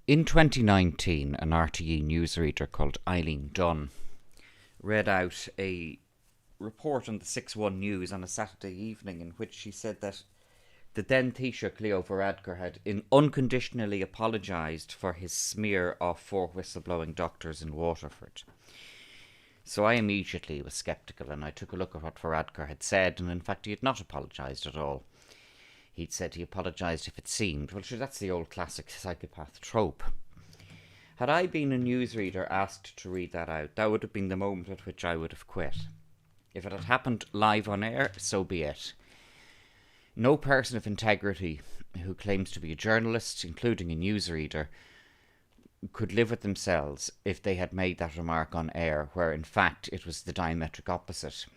In 2019, an RTE newsreader called Eileen Dunn read out a report on the 6-1 News on a Saturday evening in which she said that the then Taoiseach Leo Varadkar had unconditionally apologised for his smear of 4 whistleblowing doctors in Waterford. So I immediately was sceptical and I took a look at what Varadkar had said, and in fact he had not apologised at all. He'd said he apologised if it seemed. Well, sure, that's the old classic psychopath trope. Had I been a newsreader asked to read that out, that would have been the moment at which I would have quit. If it had happened live on air, so be it. No person of integrity who claims to be a journalist, including a newsreader, could live with themselves if they had made that remark on air, where in fact it was the diametric opposite.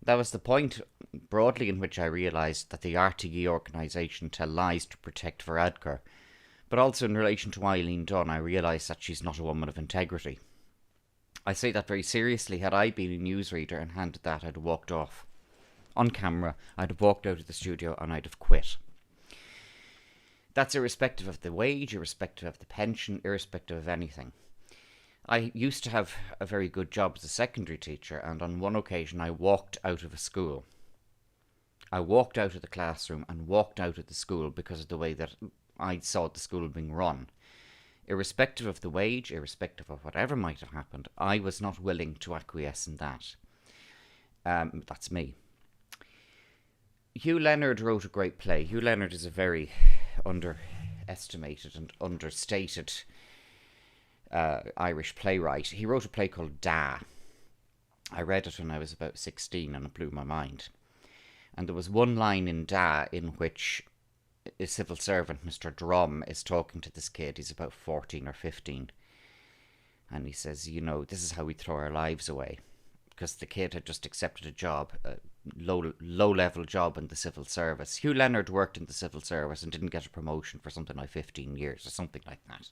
That was the point, broadly, in which I realised that the RTE organisation tell lies to protect Varadkar, but also in relation to Eileen Dunn, I realised that she's not a woman of integrity. I say that very seriously. Had I been a newsreader and handed that, I'd have walked off. On camera, I'd have walked out of the studio and I'd have quit. That's irrespective of the wage, irrespective of the pension, irrespective of anything. I used to have a very good job as a secondary teacher, and on one occasion I walked out of a school. I walked out of the classroom and walked out of the school because of the way that I saw the school being run. Irrespective of the wage, irrespective of whatever might have happened, I was not willing to acquiesce in that. That's me. Hugh Leonard wrote a great play. Hugh Leonard is a very underestimated and understated Irish playwright. He wrote a play called Da. I read it when I was about 16 and it blew my mind. And there was one line in Da in which a civil servant, Mr. Drum, is talking to this kid. He's about 14 or 15. And he says, you know, this is how we throw our lives away. Because the kid had just accepted a job, a low-level job in the civil service. Hugh Leonard worked in the civil service and didn't get a promotion for something like 15 years or something like that.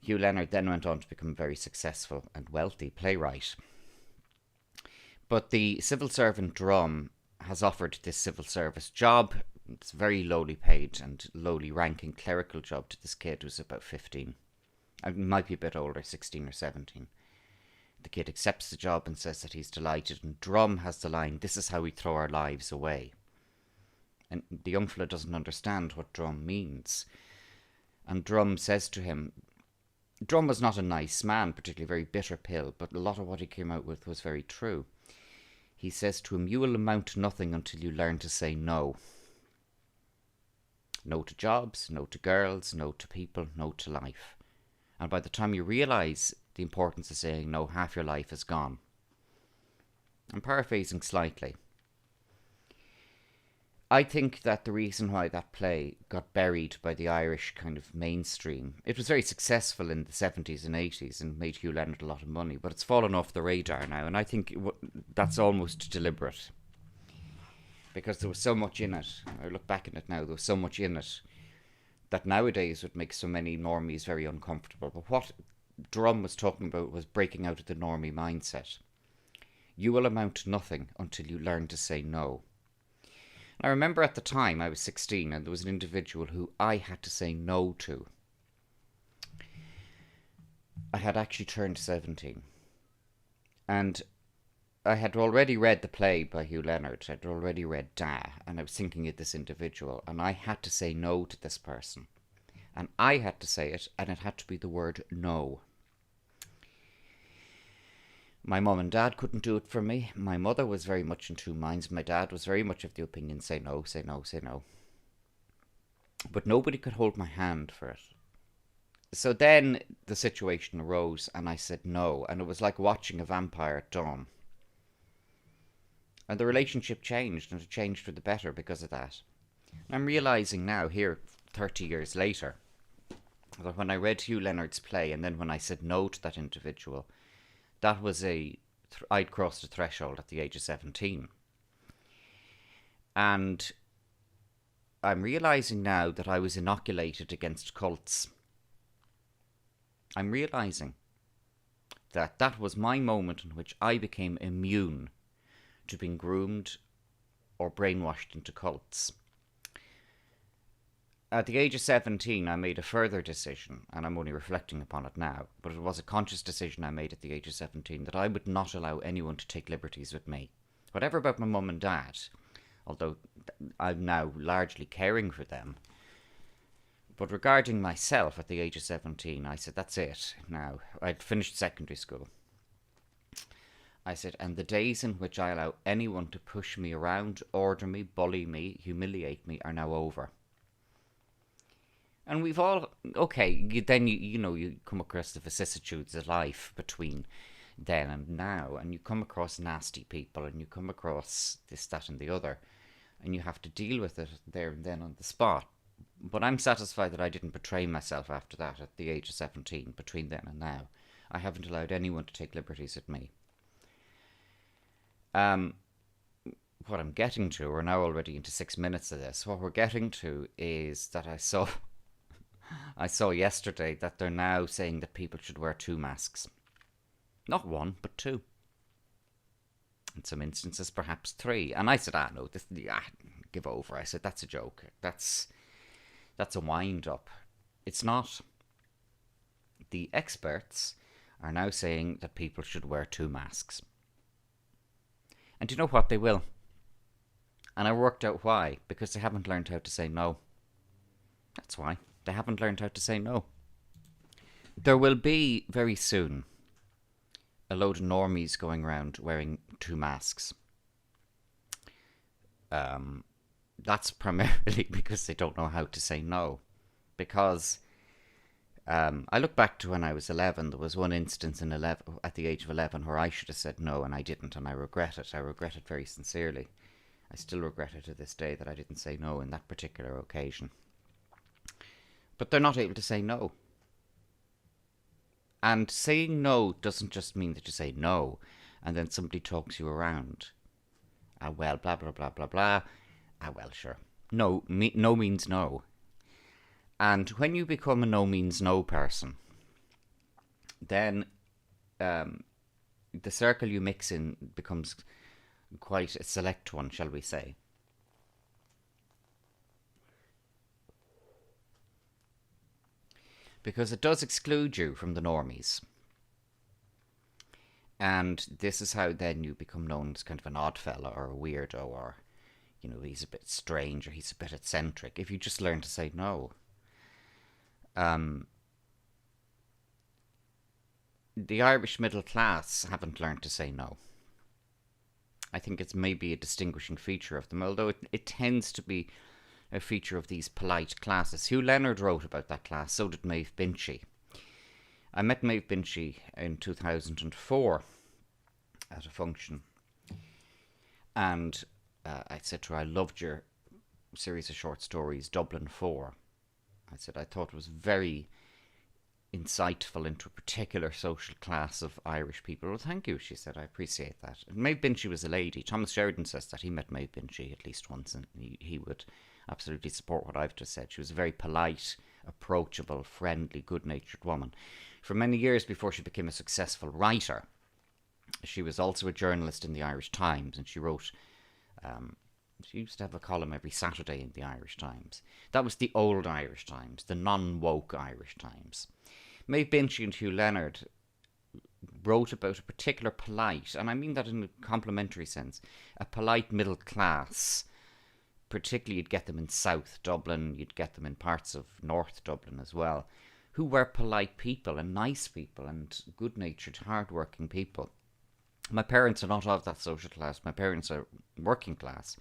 Hugh Leonard then went on to become a very successful and wealthy playwright. But the civil servant Drum has offered this civil service job. It's a very lowly paid and lowly ranking clerical job to this kid who's about 15. It might be a bit older, 16 or 17. The kid accepts the job and says that he's delighted, and Drum has the line, this is how we throw our lives away. And the young fella doesn't understand what Drum means. And Drum says to him, Drum was not a nice man, particularly very bitter pill, but a lot of what he came out with was very true. He says to him, you will amount to nothing until you learn to say no. No to jobs, no to girls, no to people, no to life. And by the time you realise the importance of saying no, half your life is gone. I'm paraphrasing slightly. I think that the reason why that play got buried by the Irish kind of mainstream, it was very successful in the 70s and 80s and made Hugh Leonard a lot of money, but it's fallen off the radar now, and I think that's almost deliberate. Because there was so much in it. I look back at it now, there was so much in it that nowadays would make so many normies very uncomfortable. But what Drum was talking about was breaking out of the normie mindset. You will amount to nothing until you learn to say no. I remember at the time I was 16 and there was an individual who I had to say no to. I had actually turned 17. And I had already read the play by Hugh Leonard. I'd already read Da, and I was thinking of this individual, and I had to say no to this person. And I had to say it, and it had to be the word no. My mum and dad couldn't do it for me. My mother was very much in two minds. My dad was very much of the opinion, say no, say no, say no. But nobody could hold my hand for it. So then the situation arose, and I said no, and it was like watching a vampire at dawn. And the relationship changed, and it changed for the better because of that. I'm realising now, here, 30 years later, that when I read Hugh Leonard's play, and then when I said no to that individual, that was I'd crossed a threshold at the age of 17. And I'm realising now that I was inoculated against cults. I'm realising that that was my moment in which I became immune to being groomed or brainwashed into cults. At the age of 17, I made a further decision, and I'm only reflecting upon it now, but it was a conscious decision I made at the age of 17 that I would not allow anyone to take liberties with me. Whatever about my mum and dad, although I'm now largely caring for them, but regarding myself at the age of 17, I said, that's it now. I'd finished secondary school. I said, and the days in which I allow anyone to push me around, order me, bully me, humiliate me are now over. And we've all, okay, you come across the vicissitudes of life between then and now, and you come across nasty people, and you come across this, that, and the other, and you have to deal with it there and then on the spot. But I'm satisfied that I didn't betray myself after that at the age of 17, between then and now. I haven't allowed anyone to take liberties with me. What I'm getting to, we're now already into 6 minutes of this, what we're getting to is that I saw yesterday that they're now saying that people should wear 2 masks. Not 1, but 2. In some instances, perhaps 3. And I said, no, give over. I said, that's a joke. That's a wind-up. It's not. The experts are now saying that people should wear 2 masks. And do you know what? They will. And I worked out why. Because they haven't learned how to say no. That's why. They haven't learned how to say no. There will be, very soon, a load of normies going around wearing 2 masks. That's primarily because they don't know how to say no. Because I look back to when I was 11. There was one instance at the age of 11 where I should have said no and I didn't, and I regret it. I regret it very sincerely. I still regret it to this day that I didn't say no in that particular occasion. But they're not able to say no. And saying no doesn't just mean that you say no and then somebody talks you around. Well, blah, blah, blah, blah, blah. Well, sure. No means no. And when you become a no means no person, then the circle you mix in becomes quite a select one, shall we say. Because it does exclude you from the normies. And this is how then you become known as kind of an odd fella or a weirdo, or, he's a bit strange or he's a bit eccentric, if you just learn to say no. The Irish middle class haven't learned to say no. I think it's maybe a distinguishing feature of them, although it tends to be a feature of these polite classes. Hugh Leonard wrote about that class, so did Maeve Binchy. I met Maeve Binchy in 2004 at a function, and I said to her, I loved your series of short stories, Dublin 4. I said, I thought it was very insightful into a particular social class of Irish people. Well, thank you, she said, I appreciate that. And Maeve Binchy was a lady. Thomas Sheridan says that he met Maeve Binchy at least once, and he would absolutely support what I've just said. She was a very polite, approachable, friendly, good-natured woman. For many years before she became a successful writer, she was also a journalist in the Irish Times, and she wrote... she used to have a column every Saturday in the Irish Times. That was the old Irish Times, the non-woke Irish Times. Maeve Binchy and Hugh Leonard wrote about a particular polite, and I mean that in a complimentary sense, a polite middle class. Particularly you'd get them in South Dublin, you'd get them in parts of North Dublin as well, who were polite people and nice people and good-natured, hard-working people. My parents are not of that social class. My parents are working class.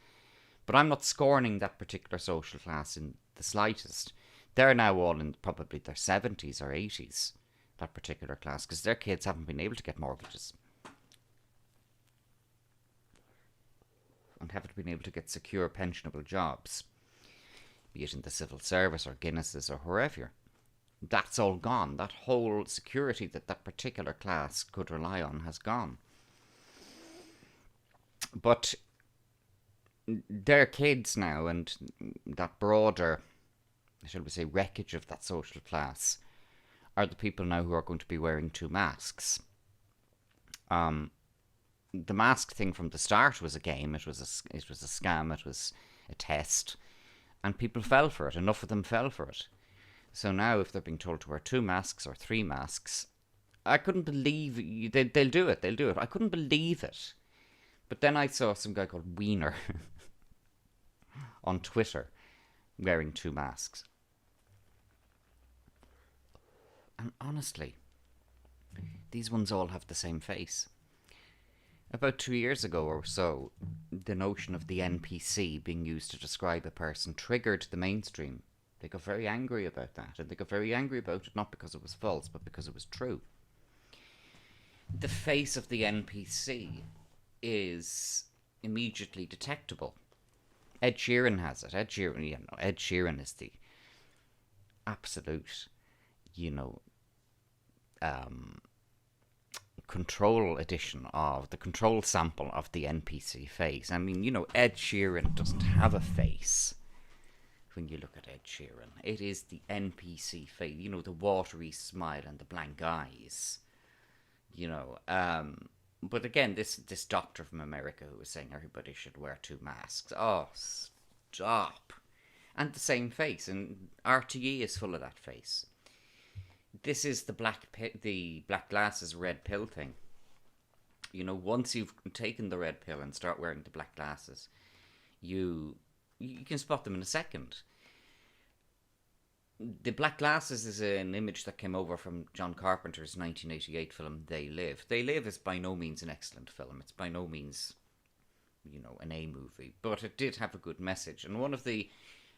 But I'm not scorning that particular social class in the slightest. They're now all in probably their 70s or 80s, that particular class, because their kids haven't been able to get mortgages. And haven't been able to get secure pensionable jobs, be it in the civil service or Guinness's or wherever. That's all gone. That whole security that particular class could rely on has gone. But their kids now, and that broader, shall we say, wreckage of that social class, are the people now who are going to be wearing 2 masks. The mask thing from the start was a game. It was a scam. It was a test. And people fell for it. Enough of them fell for it. So now, if they're being told to wear 2 masks or 3 masks, I couldn't believe they'll do it. They'll do it. I couldn't believe it. But then I saw some guy called Wiener on Twitter wearing 2 masks. And honestly, these ones all have the same face. About 2 years ago or so, the notion of the NPC being used to describe a person triggered the mainstream. They got very angry about that, and they got very angry about it not because it was false, but because it was true. The face of the NPC is immediately detectable. Ed Sheeran has it. Ed Sheeran is the absolute, control edition of the control sample of the NPC face. I mean, Ed Sheeran doesn't have a face. When you look at Ed Sheeran, it is the NPC face. The watery smile and the blank eyes. But again, this doctor from America who was saying everybody should wear 2 masks. Oh, stop! And the same face, and RTE is full of that face. This is the black glasses red pill thing. Once you've taken the red pill and start wearing the black glasses, you can spot them in a second. The black glasses is an image that came over from John Carpenter's 1988 film They Live. They Live is by no means an excellent film. It's by no means, an A movie, but it did have a good message. And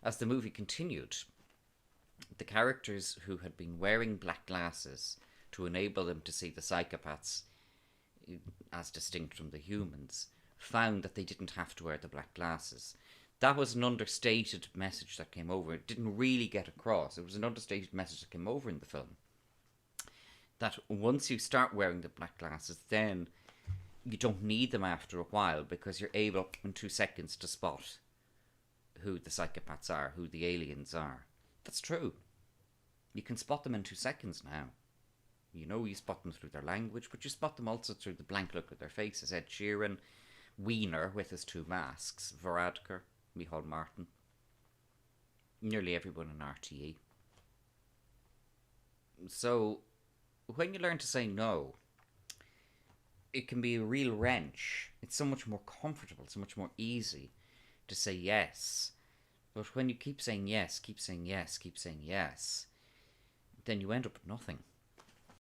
as the movie continued, the characters who had been wearing black glasses to enable them to see the psychopaths as distinct from the humans found that they didn't have to wear the black glasses. That was an understated message that came over. It didn't really get across. It was an understated message that came over in the film. That once you start wearing the black glasses, then you don't need them after a while because you're able in 2 seconds to spot who the psychopaths are, who the aliens are. That's true. You can spot them in 2 seconds now. You spot them through their language, but you spot them also through the blank look of their faces. Ed Sheeran, Wiener with his 2 masks, Varadkar, Micheál Martin, nearly everyone in RTE. So, when you learn to say no, it can be a real wrench. It's so much more comfortable, so much more easy to say yes. But when you keep saying yes, keep saying yes, keep saying yes, then you end up with nothing.